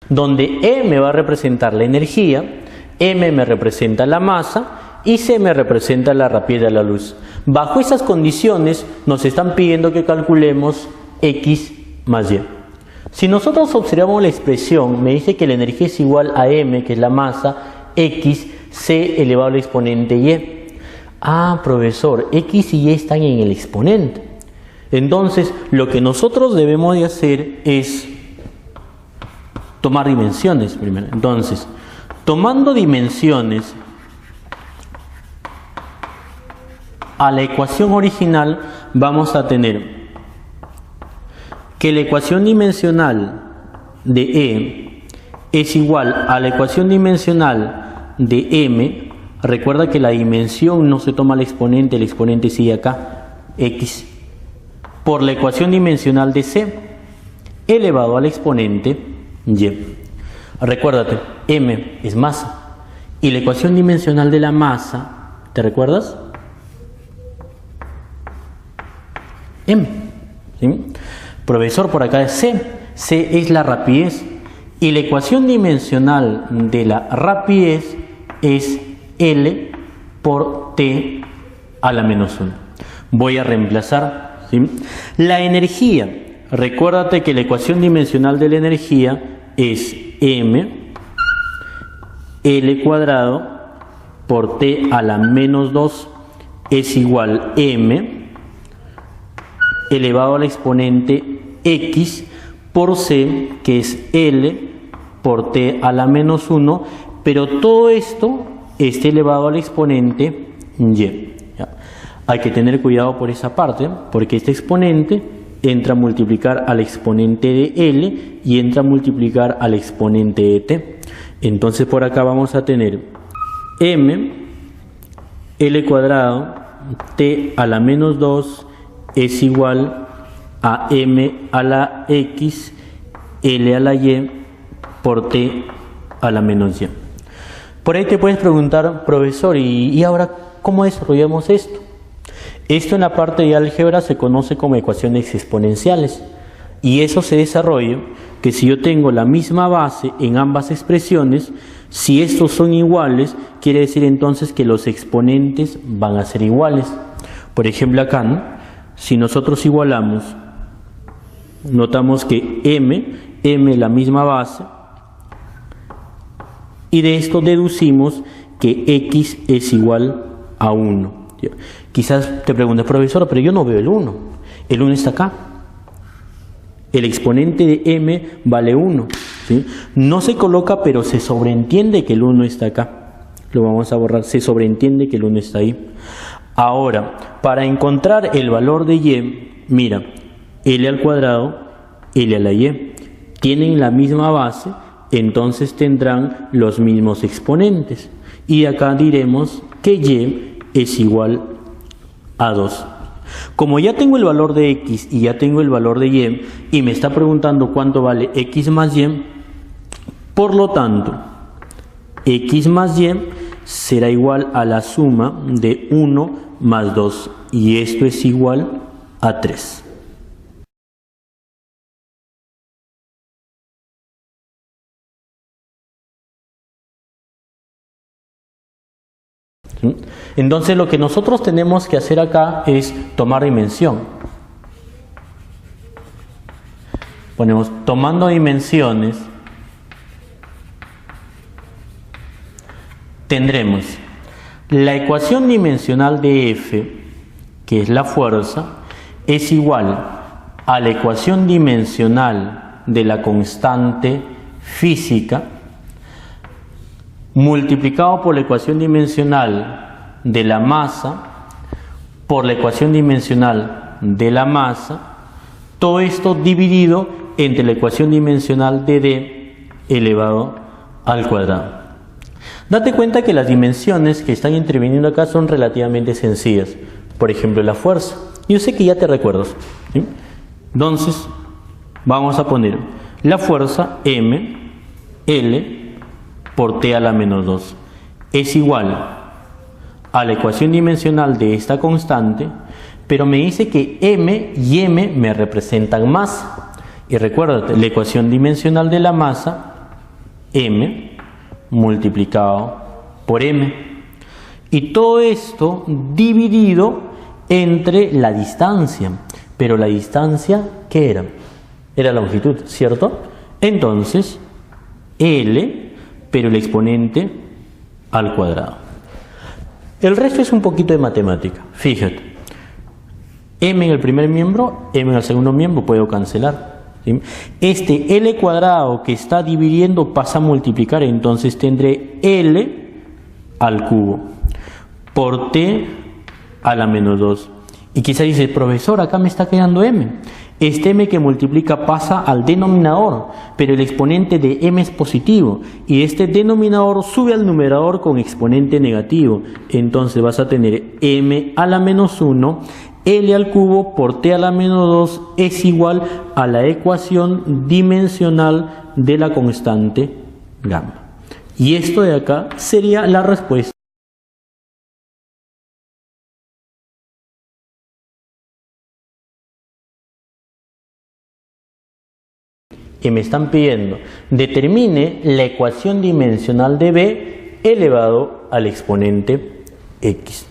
donde E me va a representar la energía, M me representa la masa y C me representa la rapidez de la luz. Bajo esas condiciones nos están pidiendo que calculemos X más Y. Si nosotros observamos la expresión, me dice que la energía es igual a M, que es la masa, X, C elevado al exponente Y. Ah, profesor, X y Y están en el exponente. Entonces, lo que nosotros debemos de hacer es tomar dimensiones primero. Entonces, tomando dimensiones a la ecuación original, vamos a tener que la ecuación dimensional de E es igual a la ecuación dimensional de M. Recuerda que la dimensión no se toma el exponente sigue acá, X, por la ecuación dimensional de C elevado al exponente Y. Recuérdate, M es masa y la ecuación dimensional de la masa, ¿te recuerdas? M, ¿sí? Profesor, por acá es C. C es la rapidez y la ecuación dimensional de la rapidez es L por T a la menos 1. Voy a reemplazar, ¿sí? La energía, recuérdate que la ecuación dimensional de la energía es M L cuadrado por T a la menos 2 es igual M elevado al exponente X por C, que es L por T a la menos 1, pero todo esto está elevado al exponente Y. ¿Ya? Hay que tener cuidado por esa parte, porque este exponente entra a multiplicar al exponente de L y entra a multiplicar al exponente de T. Entonces por acá vamos a tener M L cuadrado T a la menos 2 es igual a M a la X L a la Y por T a la menos Y. Por ahí te puedes preguntar, profesor, ¿y ahora cómo desarrollamos esto? Esto en la parte de álgebra se conoce como ecuaciones exponenciales y eso se desarrolla que si yo tengo la misma base en ambas expresiones, si estos son iguales, quiere decir entonces que los exponentes van a ser iguales. Por ejemplo acá, ¿no? Si nosotros igualamos, notamos que M la misma base, y de esto deducimos que X es igual a 1. Quizás te preguntes, profesor, pero yo no veo el 1. El 1 está acá. El exponente de M vale 1. ¿Sí? No se coloca, pero se sobreentiende que el 1 está acá. Lo vamos a borrar. Se sobreentiende que el 1 está ahí. Ahora, para encontrar el valor de Y, mira, L al cuadrado, L a la Y. Tienen la misma base, entonces tendrán los mismos exponentes. Y acá diremos que Y es igual a 2. Como ya tengo el valor de X y ya tengo el valor de Y me está preguntando cuánto vale X más Y, por lo tanto, X más Y será igual a la suma de 1 más 2 y esto es igual a 3. Entonces lo que nosotros tenemos que hacer acá es tomar dimensión. Ponemos tomando dimensiones, tendremos la ecuación dimensional de F, que es la fuerza, es igual a la ecuación dimensional de la constante física multiplicado por la ecuación dimensional de la masa por la ecuación dimensional de la masa, todo esto dividido entre la ecuación dimensional de D elevado al cuadrado. Date cuenta que las dimensiones que están interviniendo acá son relativamente sencillas. Por ejemplo, la fuerza. Yo sé que ya te recuerdas, ¿sí? Entonces, vamos a poner la fuerza M, L, por T a la menos 2. Es igual a la ecuación dimensional de esta constante, pero me dice que M y M me representan masa. Y recuérdate, la ecuación dimensional de la masa m multiplicado por m. Y todo esto dividido entre la distancia. Pero la distancia, ¿qué era? Era la longitud, ¿cierto? Entonces, L, pero el exponente al cuadrado. El resto es un poquito de matemática. Fíjate. M en el primer miembro, M en el segundo miembro, puedo cancelar. ¿Sí? Este L cuadrado que está dividiendo pasa a multiplicar, entonces tendré L al cubo por T a la menos 2. Y quizá dice, profesor, acá me está quedando M. Este M que multiplica pasa al denominador, pero el exponente de M es positivo. Y este denominador sube al numerador con exponente negativo. Entonces vas a tener M a la menos 1, L al cubo por T a la menos 2 es igual a la ecuación dimensional de la constante gamma. Y esto de acá sería la respuesta que me están pidiendo. Determine la ecuación dimensional de B elevado al exponente X.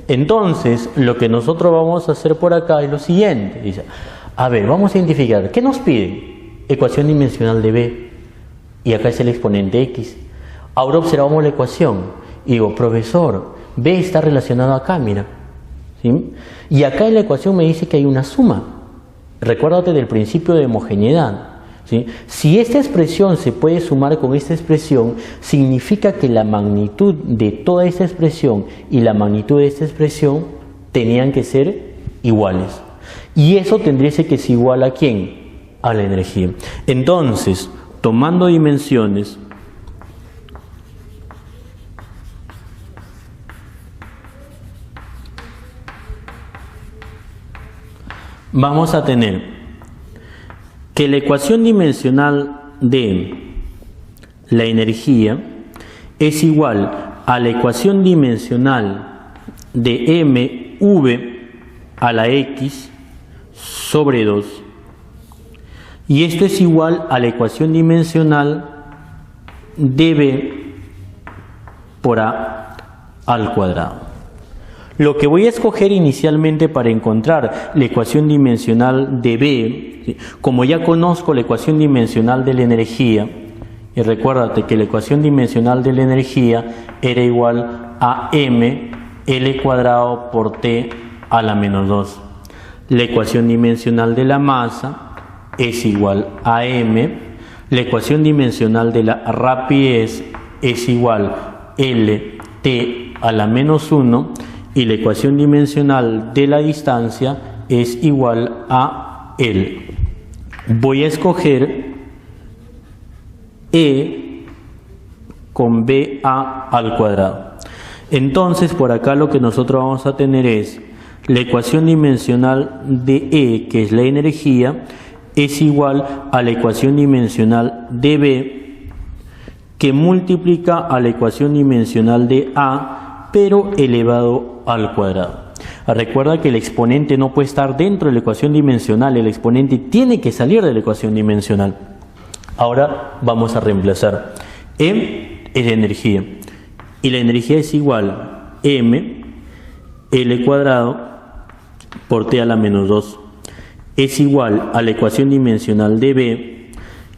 Entonces, lo que nosotros vamos a hacer por acá es lo siguiente. Dice, a ver, vamos a identificar. ¿Qué nos piden? Ecuación dimensional de B. Y acá es el exponente X. Ahora observamos la ecuación. Y digo, profesor, B está relacionado acá, mira. ¿Sí? Y acá en la ecuación me dice que hay una suma. Recuérdate del principio de homogeneidad. ¿Sí? Si esta expresión se puede sumar con esta expresión, significa que la magnitud de toda esta expresión y la magnitud de esta expresión tenían que ser iguales. Y eso tendría que ser igual a ¿quién? A la energía. Entonces, tomando dimensiones, vamos a tener que la ecuación dimensional de la energía es igual a la ecuación dimensional de mv a la x sobre 2. Y esto es igual a la ecuación dimensional de b por a al cuadrado. Lo que voy a escoger inicialmente para encontrar la ecuación dimensional de B, ¿sí? Como ya conozco la ecuación dimensional de la energía, y recuérdate que la ecuación dimensional de la energía era igual a m L cuadrado por T a la menos 2. La ecuación dimensional de la masa es igual a m, la ecuación dimensional de la rapidez es igual a L T a la menos 1, y la ecuación dimensional de la distancia es igual a L. Voy a escoger E con BA al cuadrado. Entonces, por acá lo que nosotros vamos a tener es la ecuación dimensional de E, que es la energía, es igual a la ecuación dimensional de B, que multiplica a la ecuación dimensional de A, pero elevado al cuadrado. Recuerda que el exponente no puede estar dentro de la ecuación dimensional, el exponente tiene que salir de la ecuación dimensional. Ahora vamos a reemplazar. M es la energía, y la energía es igual a m L cuadrado por T a la menos 2. Es igual a la ecuación dimensional de B,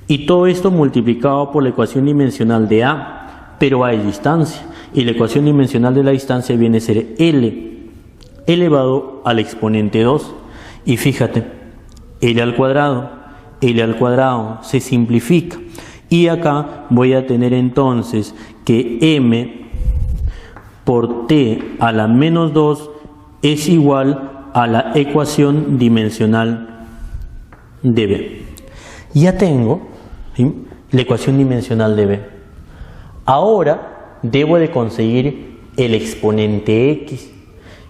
y todo esto multiplicado por la ecuación dimensional de A, pero A es distancia. Y la ecuación dimensional de la distancia viene a ser L elevado al exponente 2. Y fíjate, L al cuadrado se simplifica. Y acá voy a tener entonces que M por T a la menos 2 es igual a la ecuación dimensional de B. Ya tengo, ¿sí?, la ecuación dimensional de B. Ahora debo de conseguir el exponente X.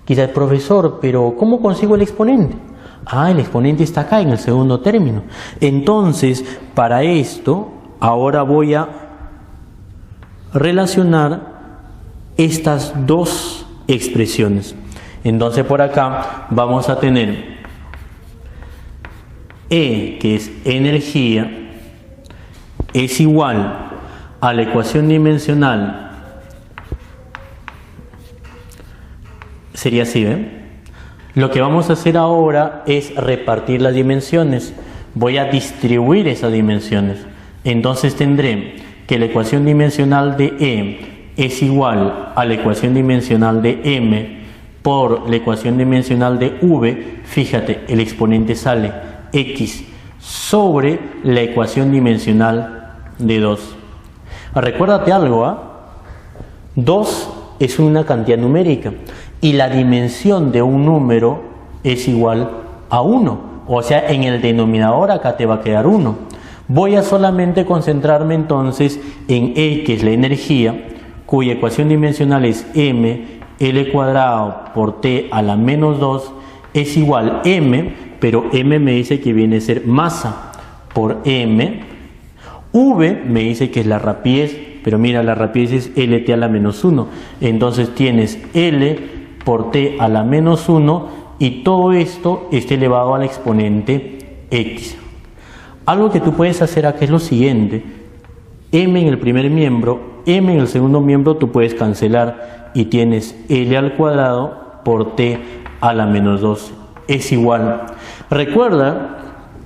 Quizás, profesor, pero ¿cómo consigo el exponente? El exponente está acá en el segundo término. Entonces, para esto, ahora voy a relacionar estas dos expresiones. Entonces, por acá vamos a tener E, que es energía, es igual a la ecuación dimensional sería así, ¿ven? Lo que vamos a hacer ahora es repartir las dimensiones. Voy a distribuir esas dimensiones. Entonces tendré que la ecuación dimensional de E es igual a la ecuación dimensional de M por la ecuación dimensional de V. Fíjate, el exponente sale X sobre la ecuación dimensional de 2. Recuérdate algo, ¿ah? 2 es una cantidad numérica y la dimensión de un número es igual a 1. O sea, en el denominador acá te va a quedar 1. Voy a solamente concentrarme entonces en E, que es la energía, cuya ecuación dimensional es mL cuadrado por T a la menos 2 es igual a M, pero M me dice que viene a ser masa por M. V me dice que es la rapidez, pero mira, la rapidez es LT a la menos 1. Entonces tienes L por T a la menos 1 y todo esto está elevado al exponente X. Algo que tú puedes hacer acá es lo siguiente. M en el primer miembro, M en el segundo miembro tú puedes cancelar y tienes L al cuadrado por T a la menos 2 es igual. Recuerda,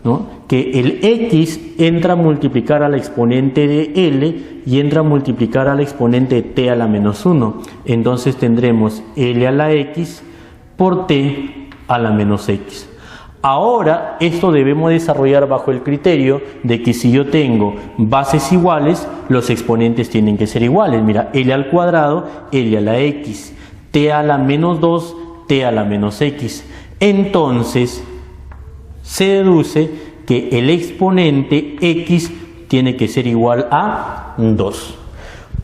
¿no?, que el X entra a multiplicar al exponente de L y entra a multiplicar al exponente de T a la menos 1. Entonces tendremos L a la X por T a la menos X. Ahora esto debemos desarrollar bajo el criterio de que si yo tengo bases iguales, los exponentes tienen que ser iguales. Mira, L al cuadrado, L a la X, T a la menos 2, T a la menos X. Entonces se deduce que el exponente X tiene que ser igual a 2.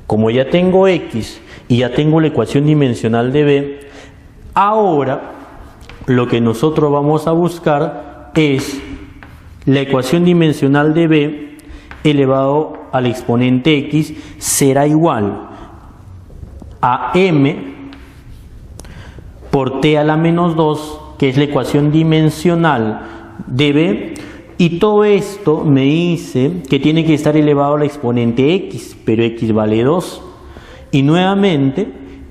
Como ya tengo X y ya tengo la ecuación dimensional de B, ahora lo que nosotros vamos a buscar es la ecuación dimensional de B elevado al exponente X será igual a M por T a la menos 2, que es la ecuación dimensional de B, y todo esto me dice que tiene que estar elevado al exponente X, pero X vale 2. Y nuevamente,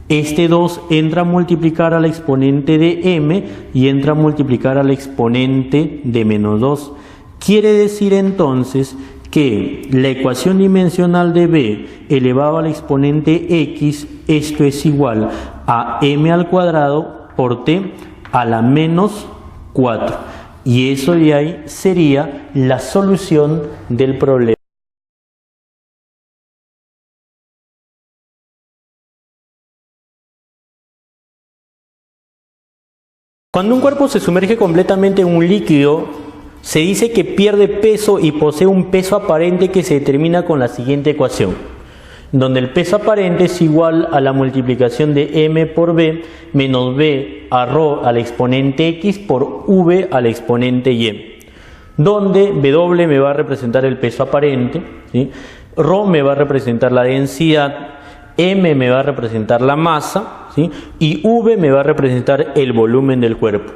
este 2 entra a multiplicar al exponente de M y entra a multiplicar al exponente de menos 2. Quiere decir entonces que la ecuación dimensional de B elevado al exponente X, esto es igual a M al cuadrado por T a la menos 4. Y eso de ahí sería la solución del problema. Cuando un cuerpo se sumerge completamente en un líquido, se dice que pierde peso y posee un peso aparente que se determina con la siguiente ecuación, donde el peso aparente es igual a la multiplicación de M por B menos B a ρ al exponente X por V al exponente Y, donde W me va a representar el peso aparente, ¿sí?, ρ me va a representar la densidad, M me va a representar la masa, ¿sí?, y V me va a representar el volumen del cuerpo.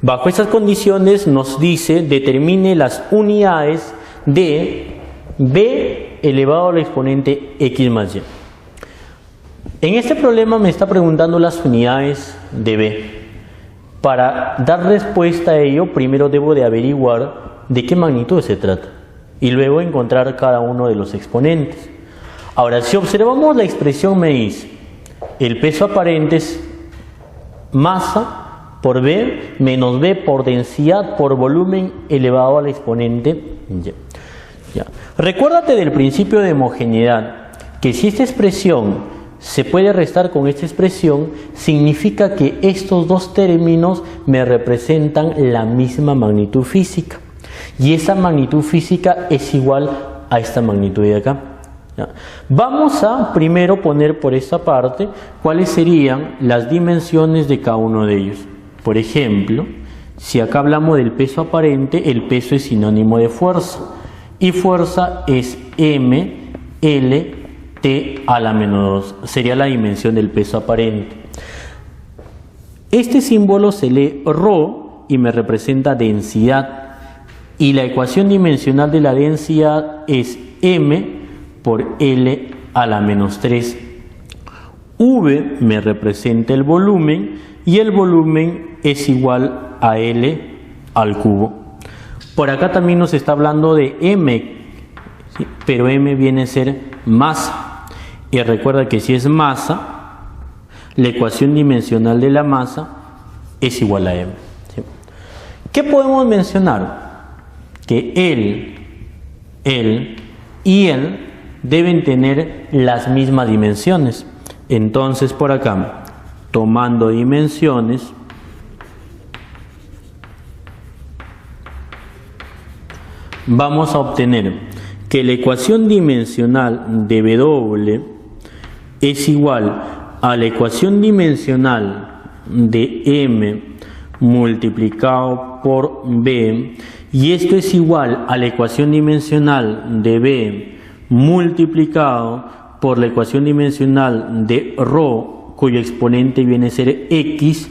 Bajo estas condiciones nos dice determine las unidades de B elevado al exponente X más Y. En este problema me está preguntando las unidades de B. Para dar respuesta a ello, primero debo de averiguar de qué magnitud se trata y luego encontrar cada uno de los exponentes. Ahora, si observamos la expresión, me dice el peso aparente es masa por B menos B por densidad por volumen elevado al exponente Y. Ya. Recuérdate del principio de homogeneidad, que si esta expresión se puede restar con esta expresión, significa que estos dos términos me representan la misma magnitud física. Y esa magnitud física es igual a esta magnitud de acá. ¿Ya? Vamos a primero poner por esta parte cuáles serían las dimensiones de cada uno de ellos. Por ejemplo, si acá hablamos del peso aparente, el peso es sinónimo de fuerza. Y fuerza es mL T a la menos 2. Sería la dimensión del peso aparente. Este símbolo se lee ρ y me representa densidad. Y la ecuación dimensional de la densidad es M por L a la menos 3. V me representa el volumen y el volumen es igual a L al cubo. Por acá también nos está hablando de M, ¿sí? Pero M viene a ser masa. Y recuerda que si es masa, la ecuación dimensional de la masa es igual a M. ¿Sí? ¿Qué podemos mencionar? Que él y él deben tener las mismas dimensiones. Entonces por acá, tomando dimensiones, vamos a obtener que la ecuación dimensional de W es igual a la ecuación dimensional de M multiplicado por B, y esto es igual a la ecuación dimensional de B multiplicado por la ecuación dimensional de ρ, cuyo exponente viene a ser X,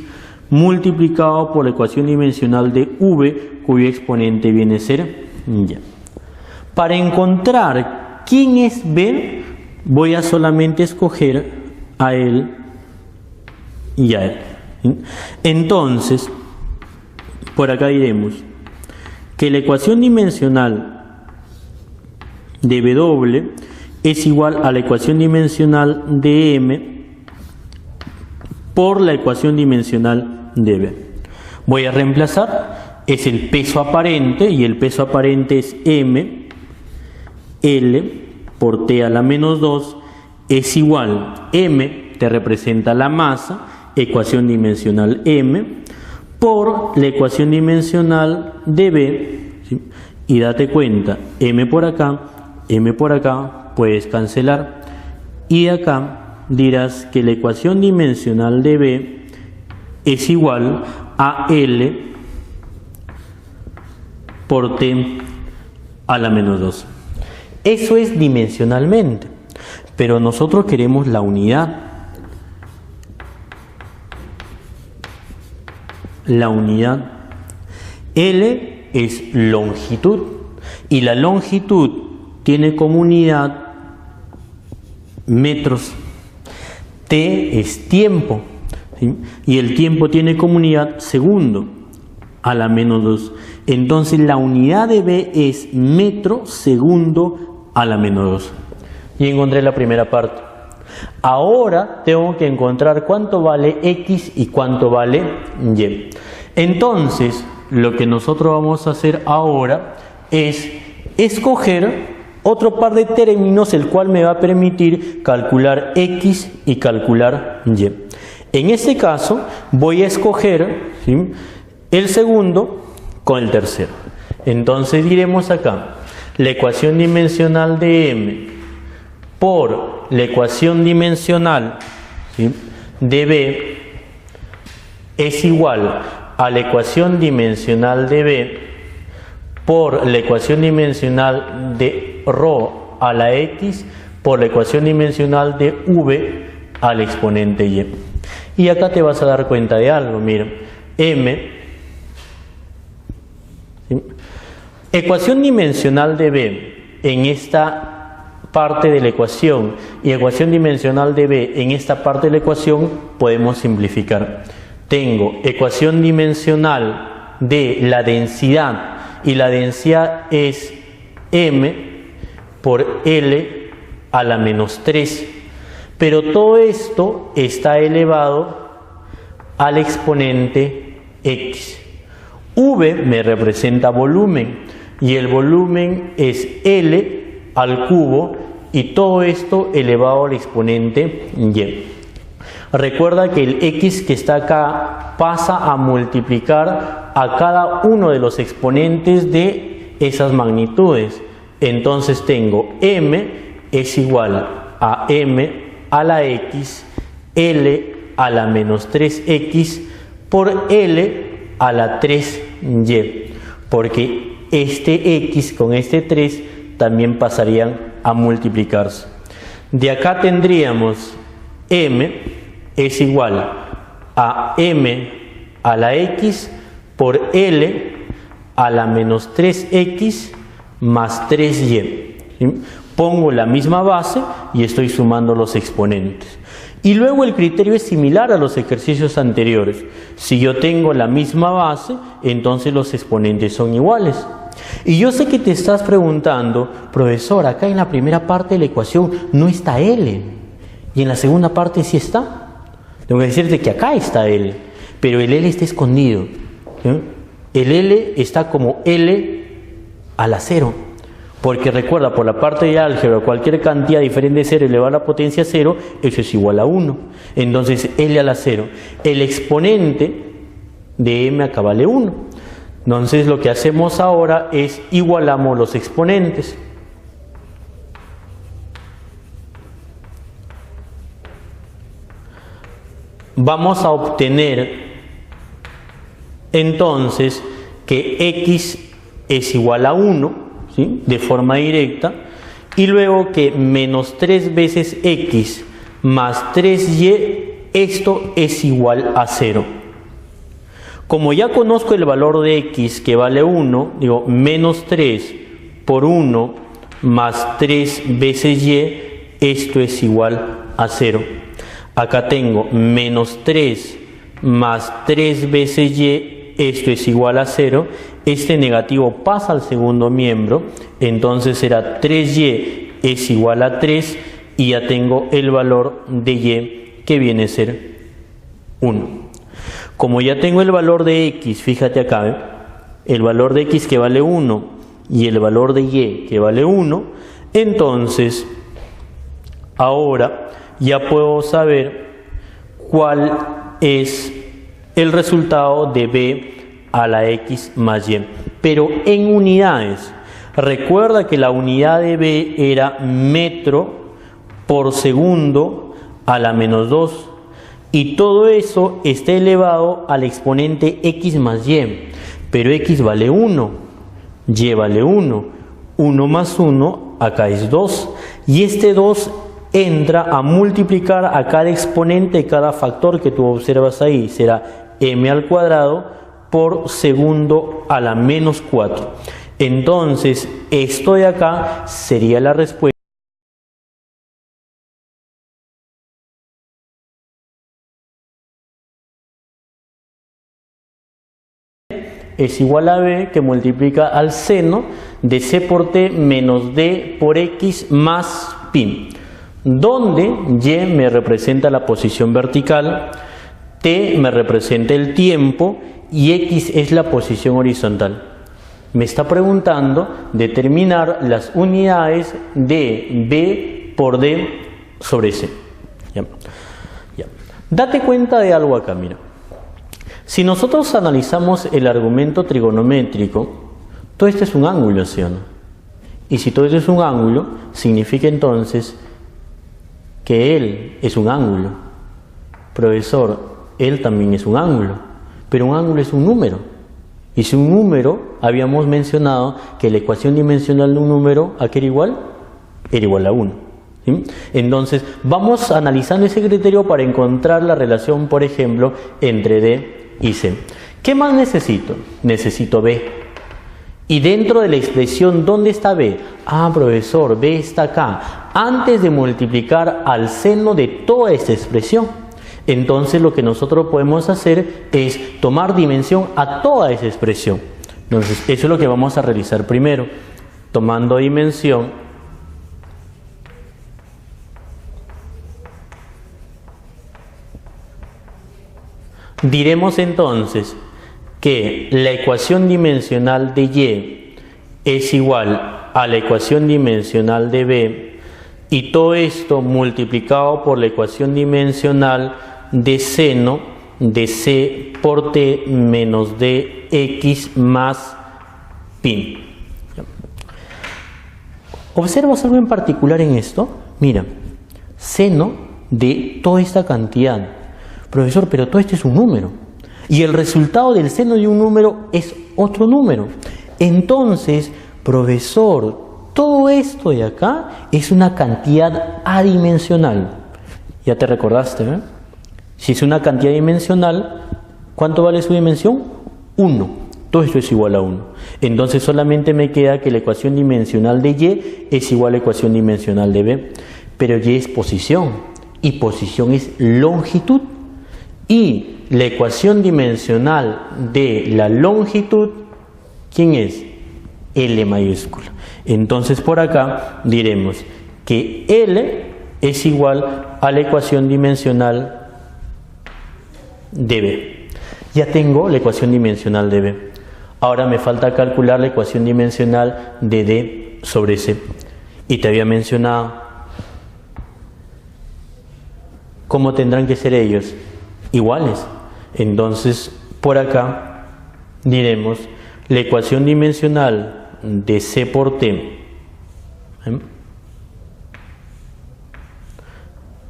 multiplicado por la ecuación dimensional de V, cuyo exponente viene a ser Y. Para encontrar quién es B, voy a solamente escoger a él y a él. Entonces, por acá diremos que la ecuación dimensional de W es igual a la ecuación dimensional de M por la ecuación dimensional de B. Voy a reemplazar, es el peso aparente, y el peso aparente es M, L por T a la menos 2 es igual, M te representa la masa, ecuación dimensional M, por la ecuación dimensional de B, ¿sí? Y date cuenta, M por acá, puedes cancelar, y acá dirás que la ecuación dimensional de B es igual a L por T a la menos 2. Eso es dimensionalmente, pero nosotros queremos la unidad. La unidad L es longitud, y la longitud tiene como unidad metros. T es tiempo, ¿sí? Y el tiempo tiene como unidad segundo a la menos 2. Entonces la unidad de B es metro segundo a la menos 2. Y encontré la primera parte. Ahora tengo que encontrar cuánto vale X y cuánto vale Y. Entonces lo que nosotros vamos a hacer ahora es escoger otro par de términos, el cual me va a permitir calcular X y calcular Y. En este caso voy a escoger, ¿sí?, el segundo con el tercero. Entonces diremos acá, la ecuación dimensional de M por la ecuación dimensional, ¿sí?, de B es igual a la ecuación dimensional de B por la ecuación dimensional de ρ a la X por la ecuación dimensional de V al exponente Y. Y acá te vas a dar cuenta de algo, mira, M, ¿sí?, ecuación dimensional de B en esta parte de la ecuación y ecuación dimensional de B en esta parte de la ecuación podemos simplificar. Tengo ecuación dimensional de la densidad, y la densidad es M por L a la menos 3, pero todo esto está elevado al exponente X. V me representa volumen, y el volumen es L al cubo, y todo esto elevado al exponente Y. Recuerda que el X que está acá pasa a multiplicar a cada uno de los exponentes de esas magnitudes. Entonces tengo M es igual a M a la X, L a la menos 3X por L a la 3Y, porque este X con este 3 también pasarían a multiplicarse. De acá tendríamos M es igual a M a la X por L a la menos 3X más 3Y. ¿Sí? pongo la misma base y estoy sumando los exponentes. Y luego el criterio es similar a los ejercicios anteriores. Si yo tengo la misma base, entonces los exponentes son iguales. Y yo sé que te estás preguntando, profesor, acá en la primera parte de la ecuación no está L, y en la segunda parte sí está. Tengo que decirte que acá está L, pero el L está escondido. El L está como L a la 0. Porque recuerda, por la parte de álgebra, cualquier cantidad diferente de 0 elevado a la potencia 0, eso es igual a 1. Entonces, L a la 0. El exponente de m acá vale 1. Entonces, lo que hacemos ahora es igualamos los exponentes. Vamos a obtener, entonces, que x es igual a 1. ¿Sí? De forma directa, y luego que menos 3 veces x más 3y, esto es igual a 0. Como ya conozco el valor de x que vale 1, digo menos 3 por 1 más 3 veces y, esto es igual a 0. Acá tengo menos 3 más 3 veces y, esto es igual a 0. Este negativo pasa al segundo miembro, entonces será 3y es igual a 3 y ya tengo el valor de y que viene a ser 1. Como ya tengo el valor de x, fíjate acá, el valor de x que vale 1 y el valor de y que vale 1, entonces ahora ya puedo saber cuál es el resultado de b a la x más y, pero en unidades. Recuerda que la unidad de b era metro por segundo a la menos 2, y todo eso está elevado al exponente x más y, pero x vale 1, y vale 1, 1 más 1 acá es 2, y este 2 entra a multiplicar a cada exponente de cada factor que tú observas ahí, será m al cuadrado por segundo a la menos 4. Entonces, esto de acá sería la respuesta. Es igual a b que multiplica al seno de c por t menos d por x más pi, donde y me representa la posición vertical, t me representa el tiempo y x es la posición horizontal. Me está preguntando determinar las unidades de b por d sobre c. ¿Ya? Date cuenta de algo acá, mira. Si nosotros analizamos el argumento trigonométrico, todo esto es un ángulo, ¿sí o no? Y si todo esto es un ángulo, significa entonces que él es un ángulo. Profesor, él también es un ángulo. Pero un ángulo es un número. Y si un número, habíamos mencionado que la ecuación dimensional de un número, ¿a qué era igual? Era igual a 1. ¿Sí? Entonces, vamos analizando ese criterio para encontrar la relación, por ejemplo, entre D y C. ¿Qué más necesito? Necesito B. Y dentro de la expresión, ¿dónde está B? Ah, profesor, B está acá. Antes de multiplicar al seno de toda esta expresión. Entonces lo que nosotros podemos hacer es tomar dimensión a toda esa expresión. Entonces eso es lo que vamos a realizar primero. Tomando dimensión, diremos entonces que la ecuación dimensional de y es igual a la ecuación dimensional de b, y todo esto multiplicado por la ecuación dimensional de seno de c por t menos de x más pi. ¿Observas algo en particular en esto? Mira, seno de toda esta cantidad. Profesor, pero todo esto es un número. Y el resultado del seno de un número es otro número. Entonces, profesor, todo esto de acá es una cantidad adimensional. Ya te recordaste, ¿eh? Si es una cantidad dimensional, ¿cuánto vale su dimensión? 1. Todo esto es igual a 1. Entonces solamente me queda que la ecuación dimensional de Y es igual a la ecuación dimensional de B. Pero Y es posición y posición es longitud. Y la ecuación dimensional de la longitud, ¿quién es? L mayúscula. Entonces por acá diremos que L es igual a la ecuación dimensional de B. Ya tengo la ecuación dimensional de B. Ahora me falta calcular la ecuación dimensional de D sobre C. Y te había mencionado cómo tendrán que ser ellos, iguales. Entonces por acá diremos la ecuación dimensional de C por T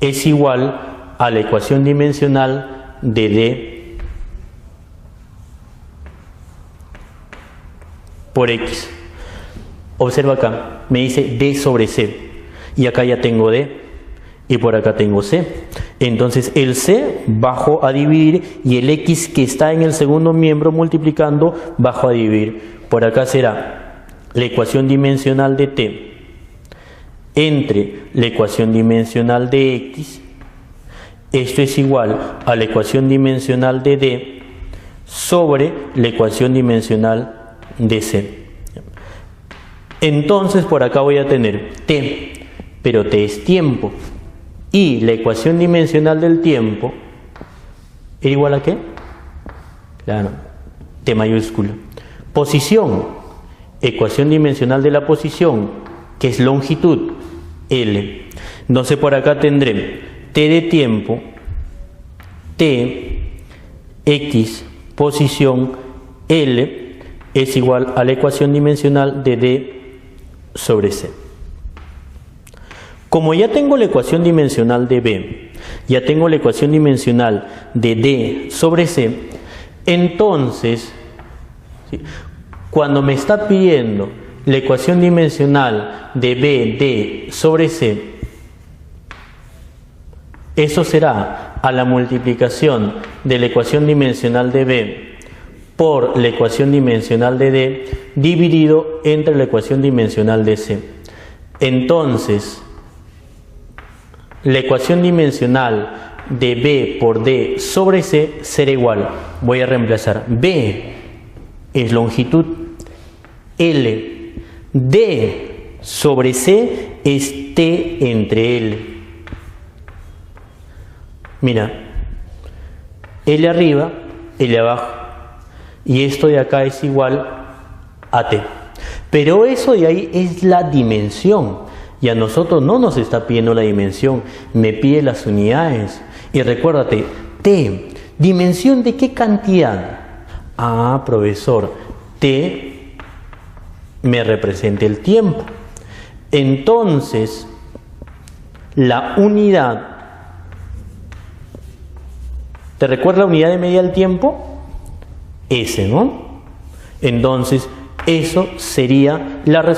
es igual a la ecuación dimensional de D por X. Observa acá, me dice D sobre C y acá ya tengo D y por acá tengo C. Entonces el C bajo a dividir y el X que está en el segundo miembro multiplicando bajo a dividir. Por acá será la ecuación dimensional de T entre la ecuación dimensional de X. Esto es igual a la ecuación dimensional de D sobre la ecuación dimensional de C. Entonces por acá voy a tener T, pero T es tiempo. Y la ecuación dimensional del tiempo ¿era igual a qué? Claro, T mayúscula. Posición, ecuación dimensional de la posición, que es longitud, L. Entonces por acá tendré T de tiempo, T, X, posición, L, es igual a la ecuación dimensional de D sobre C. Como ya tengo la ecuación dimensional de B, ya tengo la ecuación dimensional de D sobre C, entonces, ¿sí?, cuando me está pidiendo la ecuación dimensional de B, D sobre C, eso será a la multiplicación de la ecuación dimensional de B por la ecuación dimensional de D dividido entre la ecuación dimensional de C. Entonces, la ecuación dimensional de B por D sobre C será igual. Voy a reemplazar. B es longitud, L. D sobre C es T entre L. Mira, L arriba, L abajo. Y esto de acá es igual a T. Pero eso de ahí es la dimensión. Y a nosotros no nos está pidiendo la dimensión, me pide las unidades. Y recuérdate, T, ¿dimensión de qué cantidad? Ah, profesor, T me representa el tiempo. Entonces, la unidad, ¿te recuerda la unidad de medida del tiempo? S, ¿no? Entonces, eso sería la respuesta.